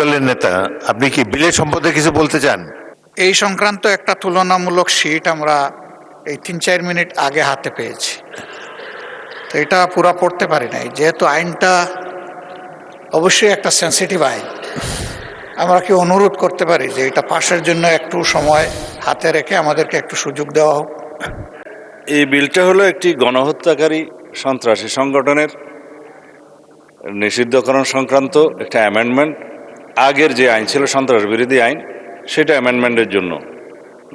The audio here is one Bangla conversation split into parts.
দলের নেতা, আপনি কি বিলের সম্পর্কে কিছু বলতে চান? এই সংক্রান্ত একটা তুলনামূলক শীট আমরা এই ৩-৪ মিনিট আগে হাতে পেয়েছি, তো এটা পুরা পড়তে পারি নাই, যেহেতু আইনটা অবশ্যই একটা সেন্সিটিভ আইন। আমরা কি অনুরোধ করতে পারি যে এটা পাশের জন্য একটু সময় হাতে রেখে আমাদেরকে একটু সুযোগ দেওয়া হোক? এই বিলটা হলো একটি গণহত্যাকারী সন্ত্রাসী সংগঠনের নিষিদ্ধকরণ সংক্রান্ত একটা অ্যামেন্ডমেন্ট। আগের যে আইন ছিল সন্ত্রাস বিরোধী আইন, সেটা অ্যামেন্ডমেন্টের জন্য।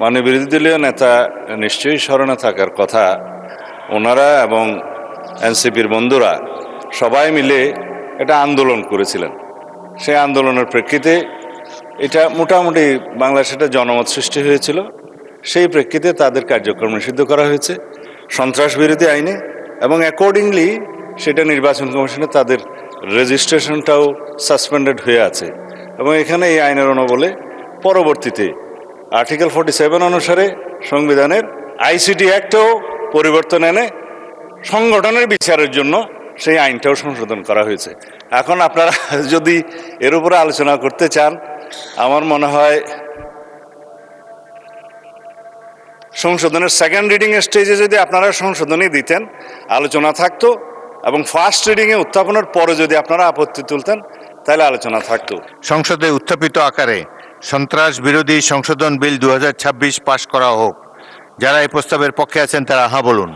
মানে বিরোধী দলীয় নেতা নিশ্চয়ই স্মরণে থাকার কথা, ওনারা এবং এনসিপির বন্ধুরা সবাই মিলে এটা আন্দোলন করেছিলেন। সেই আন্দোলনের প্রেক্ষিতে এটা মোটামুটি বাংলাদেশে একটা জনমত সৃষ্টি হয়েছিল। সেই প্রেক্ষিতে তাদের কার্যক্রম নিষিদ্ধ করা হয়েছে সন্ত্রাস বিরোধী আইনে, এবং অ্যাকর্ডিংলি সেটা নির্বাচন কমিশনে তাদের রেজিস্ট্রেশনটাও সাসপেন্ডেড হয়ে আছে। এবং এখানে এই আইনের অনুবলে পরবর্তীতে আর্টিকেল 47 অনুসারে সংবিধানের আইসিটি অ্যাক্টেও পরিবর্তন এনে সংগঠনের বিচারের জন্য সেই আইনটাও সংশোধন করা হয়েছে। এখন আপনারা যদি এর উপরে আলোচনা করতে চান, আমার মনে হয় সংশোধনের সেকেন্ড রিডিং স্টেজে যদি আপনারা সংশোধনই দিতেন, আলোচনা থাকতো, এবং ফার্স্ট রিডিংয়ে উত্থাপনের পরে যদি আপনারা আপত্তি তুলতেন, তাহলে আলোচনা থাকতো। সংসদে উত্থাপিত আকারে সন্ত্রাস বিরোধী সংশোধন বিল 2026 পাশ করা হোক। যারা এই প্রস্তাবের পক্ষে আছেন তারা হ্যাঁ বলুন,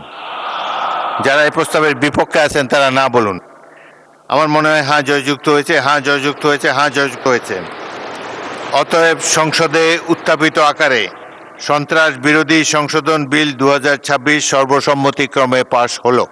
যারা এই প্রস্তাবের বিপক্ষে আছেন তারা না বলুন। আমার মনে হয় হ্যাঁ জয়যুক্ত হয়েছে, হ্যাঁ জয়যুক্ত হয়েছে, হ্যাঁ জয়যুক্ত হয়েছে। অতএব সংসদে উত্থাপিত আকারে সন্ত্রাস বিরোধী সংশোধন বিল 2026 সর্বসম্মতিক্রমে পাশ হলো।